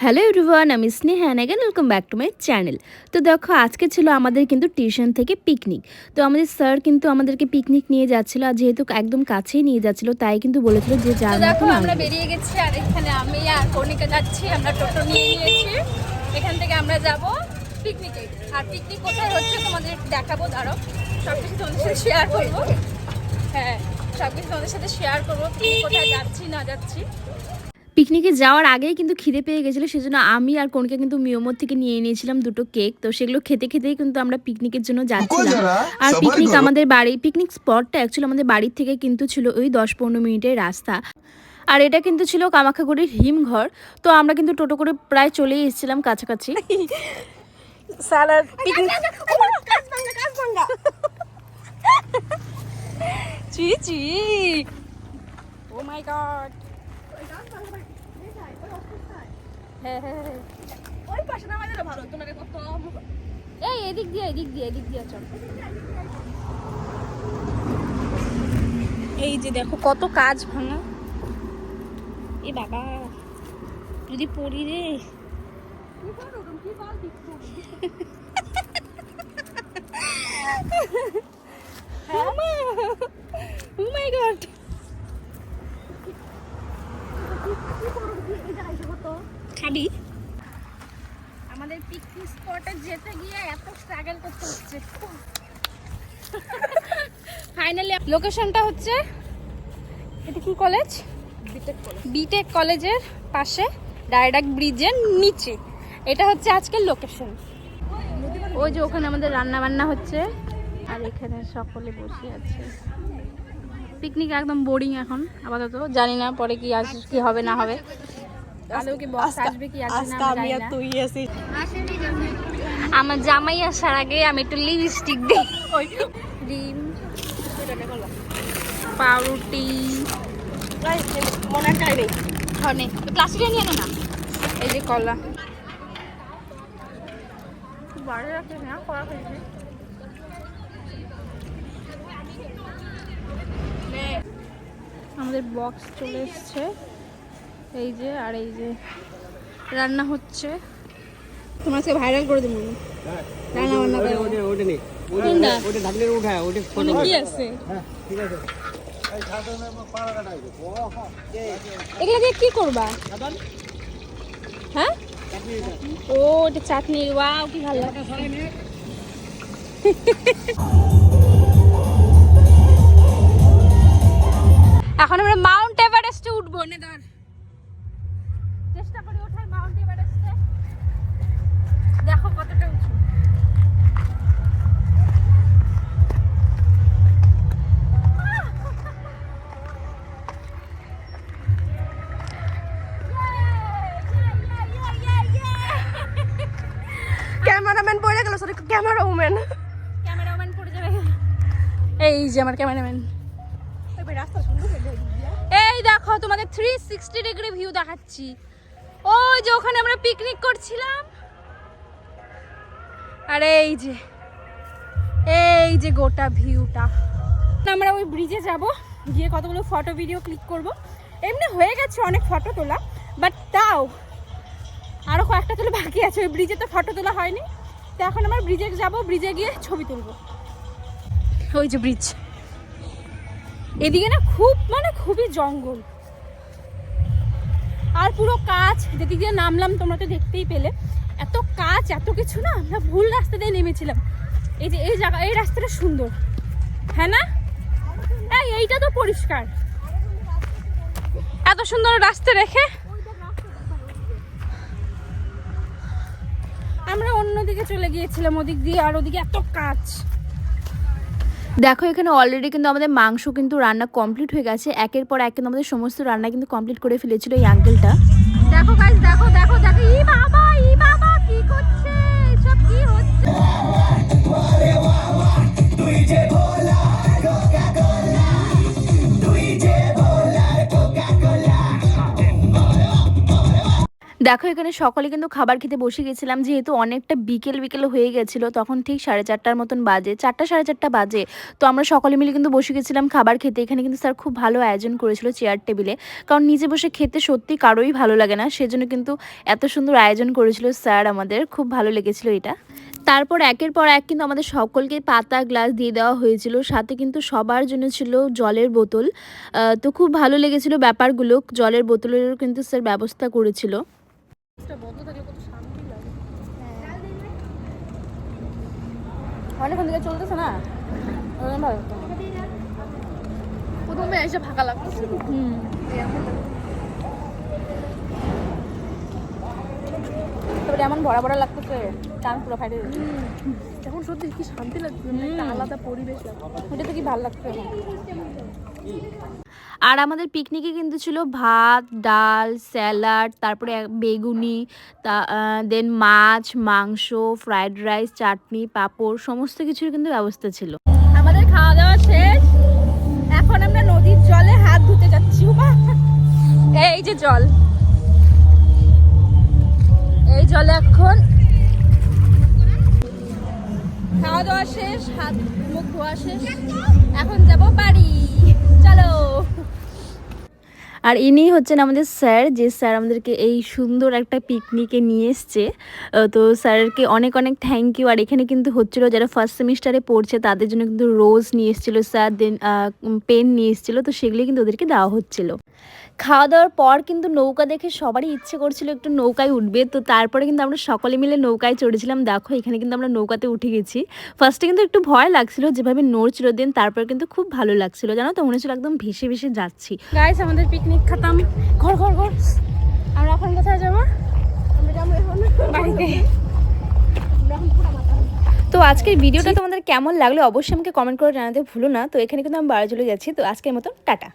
Hello everyone, আমি Sneha and again welcome back to my channel. তো দেখো, আজকে ছিল আমাদের কিন্তু টিউশন থেকে পিকনিক। তো আমাদের স্যার কিন্তু আমাদেরকে পিকনিক নিয়ে যাচ্ছিল, আর যেহেতু একদম কাছেই নিয়ে যাচ্ছিল তাই কিন্তু বলেছিল যে যার দেখো মতন আমরা আসবে। বেরিয়ে গেছি, আর এখানে আমি আর কণিকা যাচ্ছি। আমরা টোটো নিয়ে নিয়েছি, এখান থেকে আমরা যাব পিকনিকে। আর পিকনিক কোথায় হচ্ছে তোমাদের দেখাবো, দাঁড়াও সব কিছু তোমাদের সাথে শেয়ার করবো। হ্যাঁ, সব কিছু তোমাদের সাথে শেয়ার করবো, পিকনিক কোথায় যাচ্ছি না যাচ্ছি। পিকনিকে যাওয়ার আগেই কিন্তু খিদে পেয়ে গেছিলো, সেজন্য আমি আর কণিকা কিন্তু মিয়মোর থেকে নিয়ে নিয়েছিলাম দুটো কেক। তো সেগুলো খেতে খেতেই কিন্তু আমরা পিকনিকের জন্য যাচ্ছিলাম। আর পিকনিক আমাদের বাড়ি পিকনিক স্পটটা অ্যাকচুয়ালি আমাদের বাড়ির থেকে কিন্তু ছিল ওই 10-15 মিনিটের রাস্তা। আর এটা কিন্তু ছিল কামাখ্যাগুড়ির হিমঘর। তো আমরা কিন্তু টোটো করে প্রায় চলেই এসেছিলাম কাছাকাছি। সালাদ চি ও মাই গড। ওই পাশে নামাই দিলে ভালো, তোমাকে কত এই এদিক দিয়ে চল। এই যে দেখো কত কাজ ভাঙা। এ বাবা, যদি পড়ি রে। ও মাই গড। খাবি? আমাদের পিকনিক স্পটে যেতে গিয়ে এত স্ট্রাগল করতে হচ্ছে। ফাইনালি লোকেশনটা হচ্ছে, এটা কি কলেজ? বিটেক কলেজের পাশে, ডাইরেক্ট ব্রিজের নিচে। এটা হচ্ছে আজকের লোকেশন। ওই যে ওখানে আমাদের রান্না বান্না হচ্ছে, আর এখানে সকলে বসে আছে। পিকনিক একদম বোরিং এখন আপাতত, জানি না পরে কি আসবে, কি হবে না হবে। আমার জামাই আসার আগে আমি একটু লিপস্টিক দিই। ডিম, পাউরুটি, প্লাস্টিকে নিয়ে না। এই যে কলা, আমাদের বক্স চলে এসছে। এই যে, আর এই যে রান্না হচ্ছে। তোমরা আজকে ভাইরাল করে দেবো রান্না বান্না করে। কি আছে এগুলো দিয়ে কি করবা? হ্যাঁ, ও এটা চাটনি। ওয়াও, কি ভালো লাগে। এখন আমরা মাউন্ট এভারেস্টে উঠবো। নে ধর, চেষ্টা করি ওঠার মাউন্ট এভারেস্টে। দেখো কতটা উঁচু। ক্যামেরাম্যান পড়ে গেল, সরি ক্যামেরাম্যান পড়ে যাবে। এই যে আমার ক্যামেরাম্যান। এই দেখো তোমাদের 360 ডিগ্রি ভিউ দেখাচ্ছি। ওই যে ওখানে আমরা পিকনিক করছিলাম, আর এই যে গোটা ভিউটা। আমরা ওই ব্রিজে যাব, গিয়ে কতগুলো ফটো ভিডিও ক্লিক করব। এমনি হয়ে গেছে অনেক ফটো তোলা, বাট তাও আরো কয়েকটা তোলা বাকি আছে। ওই ব্রিজে তো ফটো তোলা হয়নি, তো এখন আমরা ব্রিজে যাব, ব্রিজে গিয়ে ছবি তুলবো। ওই যে ব্রিজ, এদিকে না খুবই জঙ্গল, আর পুরো কাজ। যেদিক দিয়ে নামলাম তোমরা তো দেখতেই পেলে, এত কাজ এত কিছু না। আমরা ভুল রাস্তা দিয়ে নেমেছিলাম। এই যে এই জায়গা, এই রাস্তাটা সুন্দর, হ্যাঁ না? এইটা তো পরিষ্কার, এত সুন্দর রাস্তা রেখে আমরা অন্যদিকে চলে গিয়েছিলাম, ওদিক দিয়ে। আর ওদিকে এত কাজ। দেখো, এখানে অলরেডি কিন্তু আমাদের মাংস কিন্তু রান্না কমপ্লিট হয়ে গেছে। একের পর এক কিন্তু আমাদের সমস্ত রান্না কিন্তু কমপ্লিট করে ফেলেছিল এই আঙ্কেলটা। দেখো গাইস, দেখো ই বাবা কি করছে, এসব কি হচ্ছে? দেখো এখানে সকলে কিন্তু খাবার খেতে বসে গেছিলাম, যেহেতু অনেকটা বিকেল বিকেল হয়ে গেছিলো, তখন ঠিক 4:30টার মতন বাজে, 4টা 4:30 বাজে। তো আমরা সকলে মিলে কিন্তু বসে গেছিলাম খাবার খেতে। এখানে কিন্তু স্যার খুব ভালো আয়োজন করেছিল চেয়ার টেবিলে, কারণ নিজে বসে খেতে সত্যি কারোই ভালো লাগে না, সেজন্য কিন্তু এত সুন্দর আয়োজন করেছিল স্যার, আমাদের খুব ভালো লেগেছিল এটা। তারপর একের পর এক কিন্তু আমাদের সকলকে পাতা গ্লাস দিয়ে দেওয়া হয়েছিল, সাথে কিন্তু সবার জন্য ছিল জলের বোতল। তো খুব ভালো লেগেছিল ব্যাপারগুলো, জলের বোতলেরও কিন্তু স্যার ব্যবস্থা করেছিল। অনেকক্ষণ থেকে চলতেছে না, প্রথমে এসে ফাঁকা লাগতেছে। তবে এমন ভরা ভরা লাগতেছে, টান পুরো ফাইটে দিচ্ছে। এখন সত্যি কি শান্তি লাগছে, একটা আলাদা পরিবেশ লাগছে। ওটা তো কি ভালো লাগছে এখন। আর আমাদের পিকনিকে কিন্তু ছিল ভাত, ডাল, স্যালাড, তারপরে বেগুনি, দেন মাছ, মাংস, ফ্রাইড রাইস, চাটনি, পাঁপড়, সমস্ত কিছুর কিন্তু ব্যবস্থা ছিল। আমাদের খাওয়া দাওয়া শেষ, এখন আমরা নদীর জলে হাত ধুতে যাচ্ছি। এই যে জল, এই জলে এখন খাওয়া দাওয়া শেষ, হাত মুখ ধোয়া শেষ, এখন যাব বাড়ি, চলো। আর ইনি হচ্ছেন আমাদের স্যার, যে স্যার আমাদেরকে এই সুন্দর একটা পিকনিকে নিয়ে এসছে। তো স্যারকে অনেক অনেক থ্যাংক ইউ। আর এখানে কিন্তু হচ্ছিলো যারা ফার্স্ট সেমিস্টারে পড়ছে তাদের জন্য কিন্তু রোজ নিয়ে এসেছিলো স্যার, দেন পেন নিয়ে এসেছিলো, তো সেগুলি কিন্তু ওদেরকে দেওয়া হচ্ছিলো। খাওয়া দাওয়ার পর কিন্তু নৌকা দেখে সবারই ইচ্ছে করছিল একটু নৌকায় উঠবে, তো তারপরে কিন্তু আমরা সকলে মিলে নৌকায় চড়েছিলাম। দেখো এখানে কিন্তু আমরা নৌকাতে উঠে গেছি। ফার্স্টে কিন্তু একটু ভয় লাগছিল, যেভাবে নড়ছিল, দেন তারপর কিন্তু খুব ভালো লাগছিল, জানো তো, মনে হচ্ছিল একদম ভেসে ভেসে যাচ্ছি। গাইস আমাদের পিকনিক খতম, ঘর ঘর ঘর। আমরা এখন কোথায় যাবো? আমরা যাবো এখন বাড়িতে। তো আজকের ভিডিওটা তোমাদের কেমন লাগলো অবশ্যই আমাকে কমেন্ট করে জানাতে ভুলো না। তো এখানে কিন্তু আমি বাড়ি চলে যাচ্ছি, তো আজকের মতো টাটা।